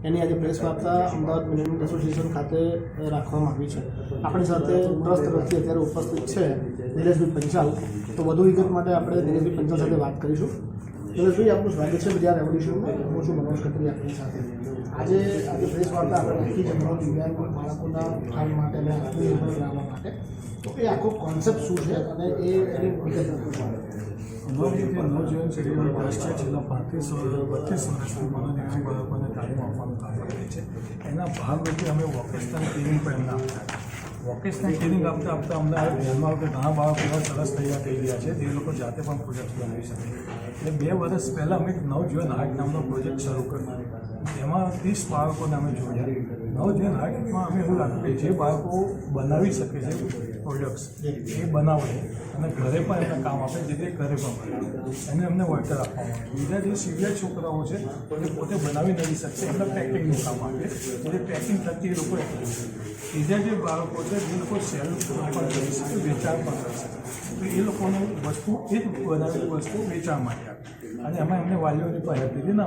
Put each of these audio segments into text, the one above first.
એની આજે પ્રેસ વાર્તા Ahmedabad management association ખાતે રાખવામાં આવી છે. આપણી સાથે ટ્રસ્ટ તરફથી અત્યારે ઉપસ્થિત છે નિલેશભાઈ પંચાલ. તો વધુ વિગત માટે આપણે નિલેશભાઈ પંચાલ સાથે વાત કરીશું. નિલેશભાઈ, આપનું સ્વાગત છે બીજા રેવોલ્યુશનમાં. હું છું મનોજ ખત્રી આપણી સાથે. આજે પ્રેસ વાર્તા આપણે રાખી છે દિવ્યાંગ બાળકોના ઉત્થાન માટે અને આત્મનિર્ભર બનાવવા માટે. તો એ આખો કોન્સેપ્ટ શું છે અને એની વિગત અમારી જે નવજીવન શરીરનો ટ્રસ્ટ છે, છેલ્લા 32 વર્ષથી મનોનિર્ભર બાળકોને તાલીમ આપવાનું કામ કરીએ છીએ. એના ભાગરૂપે અમે વોકેશનલ ટ્રેનિંગ પણ એમને આપતા. વોકેશનલ ટ્રેનિંગ આપતા અમને ધ્યાનમાં આવે કે ઘણા બાળકો એવા સરસ તૈયાર થઈ ગયા છે જે લોકો જાતે પણ પ્રોજેક્ટ બનાવી શકે. એટલે 2 વર્ષ પહેલાં અમે એક નવજીવન આર્ટ નામનો પ્રોજેક્ટ શરૂ કર્યો. એમાં 30 બાળકોને અમે જોડ્યા. નવજીવન આર્ટમાં અમે એવું લાગ્યું કે જે બાળકો બનાવી શકે છે પ્રોજેક્ટ્સ એ બનાવે અને ઘરે પણ એમને કામ આપે, જેથી ઘરે પણ બનાવે એમને વળતર આપવામાં આવે. બીજા જે સિવિયર છોકરાઓ છે એ પોતે બનાવી નથી શકશે, એમને પેકિંગનું કામ આપે, એટલે પેકિંગ થકી એ લોકો બીજા જે બાળકો છે જે લોકો સેલ પણ કરી શકે, વેચાણ પણ કરી શકે, તો એ લોકોને વસ્તુ એ જ બનાવેલી વસ્તુ વેચાણ માટે આપે અને એમાં એમને વાલીઓની પણ હેલ્પ લીધી ને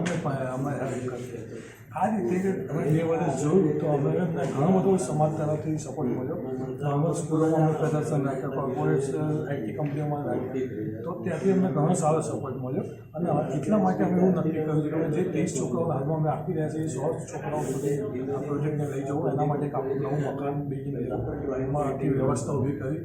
અમે હેલ્પ કરી. આ રીતે અમે 2 વર્ષ જોયું તો અમે ઘણો બધો સમાજ તરફથી સપોર્ટ મળ્યો. નોર્મલ સ્કૂલોમાં અમે પ્રદર્શન રાખ્યા, કોર્પોરેટ આઈટી કંપનીઓમાં રાખ્યા, તો ત્યાંથી અમને ઘણો સારો સપોર્ટ મળ્યો. અને એટલા માટે અમે એવું નક્કી કર્યું કે જે 30 છોકરાઓ હાલમાં અમે આપી રહ્યા છીએ એ 100 છોકરાઓ સુધી આ પ્રોજેક્ટને લઈ જવું. એના માટે આપણું નવું મકાન બિલ્ડિંગ લીધું, એમાં આખી વ્યવસ્થા ઊભી કરી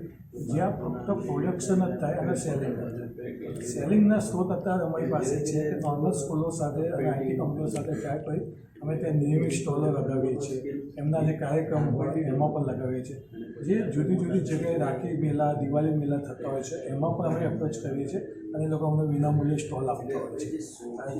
જ્યાં ફક્ત પ્રોડક્શન જ થાય અને સેલિંગ જ થાય. સેલિંગના સ્ત્રોત અત્યારે અમારી પાસે છે કે નોર્મલ સ્કૂલો સાથે અને આઈટી કંપનીઓ સાથે ટ્રાય કરી અમે ત્યાં નિયમિત સ્ટોલો લગાવીએ છીએ. એમના જે કાર્યક્રમ હોય એમાં પણ લગાવીએ છીએ. જે જુદી જુદી જગ્યાએ રાખી મેળા, દિવાળી મેળા થતા હોય છે એમાં પણ અમે એપ્રોચ કરીએ છીએ અને એ લોકો અમને વિનામૂલ્યે સ્ટોલ આપતા હોય છે.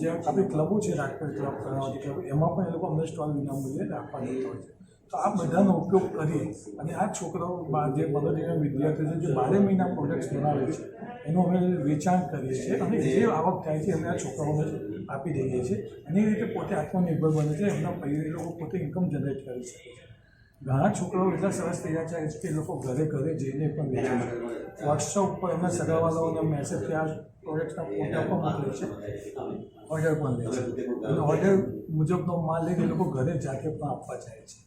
જે આપણી ક્લબો છે, રાજકોટ ક્લબ, કર્ણાવતી ક્લબ, એમાં પણ એ લોકો અમને સ્ટોલ વિનામૂલ્યે રાખવા દેતા હોય છે. તો આ બધાનો ઉપયોગ કરી અને આ છોકરાઓ જે મનોરંજન વિદ્યાર્થીઓ છે જે 12 મહિના પ્રોજેક્ટ્સ બનાવે છે એનું અમે વેચાણ કરીએ છીએ અને જે આવક થાય છે અમે આ છોકરાઓને આપી દઈએ છીએ અને એ રીતે પોતે આત્મનિર્ભર બને છે. એમના એ લોકો પોતે ઇન્કમ જનરેટ કરી શકે છે. ઘણા છોકરાઓ એટલા સરસ તૈયાર છે કે એ લોકો ઘરે જઈને પણ વેચે છે. વોટ્સઅપ પર એમના સગાવાલાઓને મેસેજ કે આ પ્રોડક્ટ્સના ફોટા પણ મોકલે છે, ઓર્ડર પણ લે છે અને ઓર્ડર મુજબનો માલ લઈને એ લોકો ઘરે જાતે પણ આપવા જાય છે.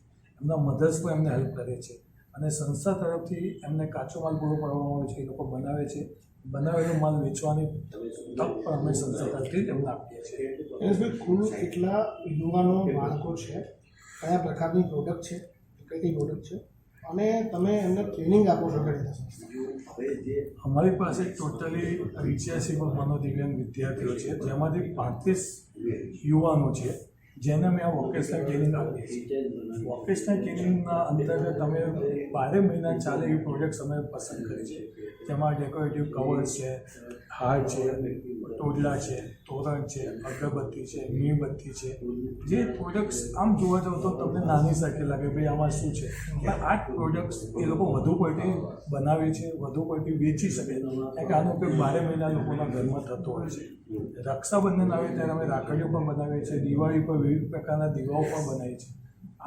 એમના મધર્સ પણ એમને હેલ્પ કરે છે અને સંસ્થા તરફથી એમને કાચો માલ પૂરો પાડવામાં આવે છે. એ લોકો બનાવે છે, બનાવેલો માલ વેચવાની તક પણ અમે સંસ્થા તરફથી એમને આપીએ છીએ. કુલ કેટલા યુવાનો બાળકો છે, કયા પ્રકારની પ્રોડક્ટ છે, કઈ પ્રોડક્ટ છે અને તમે એમને ટ્રેનિંગ આપો છો કઈ રીતે? અમારી પાસે ટોટલી 85 મનોદિવ્યાંગ વિદ્યાર્થીઓ છે, જેમાંથી 35 યુવાનો છે જેને અમે આ વોકેશનલ ટ્રેનિંગ આપીએ છીએ. વોકેશનલ ટ્રેનિંગના અંતર્ગત અમે 12 મહિના ચાલે એવી પ્રોજેક્ટ્સ અમે પસંદ કરી છે. જેમાં ડેકોરેટિવ કવર્સ છે, હાર છે, ટોડલા છે, તોરણ છે, અગરબત્તી છે, મીણબત્તી છે. જે પ્રોડક્ટ્સ આમ જોવા જાવ તો તમને નાની સરખી લાગે ભાઈ આમાં શું છે, પણ આ પ્રોડક્ટ્સ એ લોકો વધુ પડતી બનાવે છે, વધુ પડતી વેચી શકે. કારણ કે આનો ઉપયોગ 12 મહિના લોકોના ઘરમાં થતો હોય છે. રક્ષાબંધન આવે ત્યારે અમે રાખડીઓ પણ બનાવીએ છીએ, દિવાળી પર વિવિધ પ્રકારના દીવાઓ પણ બનાવીએ છીએ.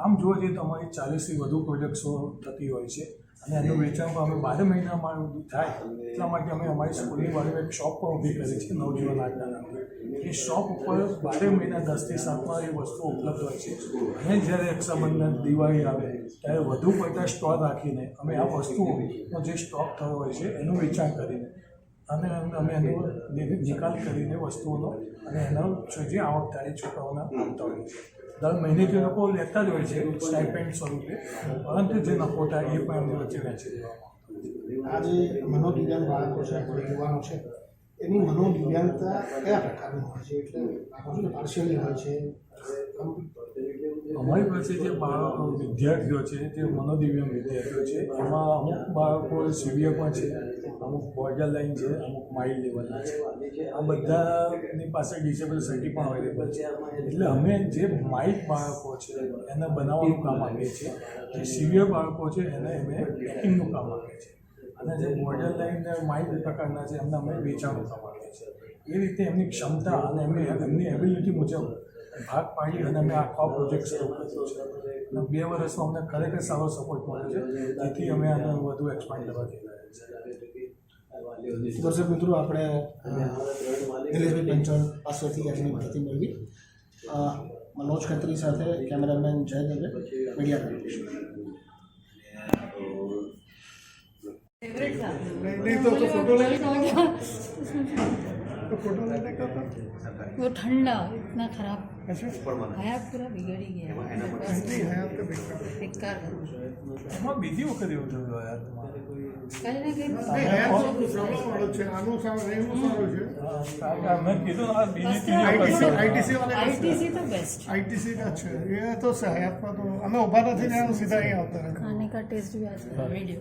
આમ જોવા જઈએ તો અમારી 40થી વધુ પ્રોજેક્ટ્સો થતી હોય છે અને એનું વેચાણ પણ અમે 12 મહિનામાં થાય એટલા માટે અમે અમારી સ્કૂલની બાજુમાં એક શોપ પણ ઊભી કરી છે, નવજીવન આર્ટના નામે. એ શોપ ઉપર 12 મહિના 10થી 7માં એ વસ્તુઓ ઉપલબ્ધ હોય છે અને જ્યારે રક્ષાબંધન, દિવાળી આવે ત્યારે વધુ પડતા સ્ટોક રાખીને અમે આ વસ્તુઓનો જે સ્ટોક થયો હોય છે એનું વેચાણ કરીને અને અમે એનો નિકાલ કરીને વસ્તુઓનો અને એનો જે આવક થાય છોકરાઓના આપતા હોય છે. દર મહિને જે લોકો લેતા જ હોય છે સ્ટાઇપેન્ડ સ્વરૂપે, પરંતુ જે નફો થાય એ પણ એમની વચ્ચે વહેંચી દેવામાં આવે છે. આ જે મનોદિવ્યાંગ બાળકો છે, યુવાનો છે, એની મનોદિવ્યાંગતા કયા પ્રકારની હોય છે? એટલે પાર્શિયલી હોય છે. અમારી પાસે જે વિદ્યાર્થીઓ છે, જે મનોદિવ્યાંગ વિદ્યાર્થીઓ છે, એમાં અમુક બાળકો સિવિયર પણ છે, અમુક બોર્ડર લાઇન છે, અમુક માઇલ્ડ લેવલના છે. આ બધાની પાસે ડિસેબલ સર્ટી પણ અવેલેબલ છે. એટલે અમે જે માઇલ્ડ બાળકો છે એને બનાવવાનું કામ આપીએ છીએ, જે સિવિયર બાળકો છે એને અમે પેકિંગનું કામ આપીએ છીએ અને જે બોર્ડર લાઇન માઇલ્ડ પ્રકારના છે એમને અમે વેચાણનું કામ આપીએ છીએ. એ રીતે એમની ક્ષમતા અને એમની એબિલિટી મુજબ ભાગ પાડી અને અમે આખો પ્રોજેક્ટ શરૂ કર્યો છે અને 2 વર્ષમાં અમને ખરેખર સારો સપોર્ટ મળ્યો છે, જેથી અમે આને વધુ એક્સપાન્ડ કરવા જઈ રહ્યા છીએ. દર્શક મિત્રો, આપણે નિલેશભાઈ પંચાલ પાસેથી આજની માહિતી મેળવી. મનોજ ખત્રી સાથે કેમેરામેન જય દવે, મીડિયા કમિશન. फेवरेट था नहीं तो फोटो लेने का वो ठंडा इतना खराब अच्छा हयात पूरा बिगड़ ही गया नहीं हयात का बेकार बेकार એમાં બીજી વખત એવું થયું હયાતમાં कहीं ना कहीं પ્રોબ્લેમવાળો છે આનું સારું છે મેં કીધું આ બીજી ત્રીજી આઈટીસી आईटीसी तो बेस्ट આઈટીસી का છે એ તો હયાતમાં તો અમે ઊભા નથી ને સીધા અહીં આવતા રહે खाने का टेस्ट भी आता है वीडियो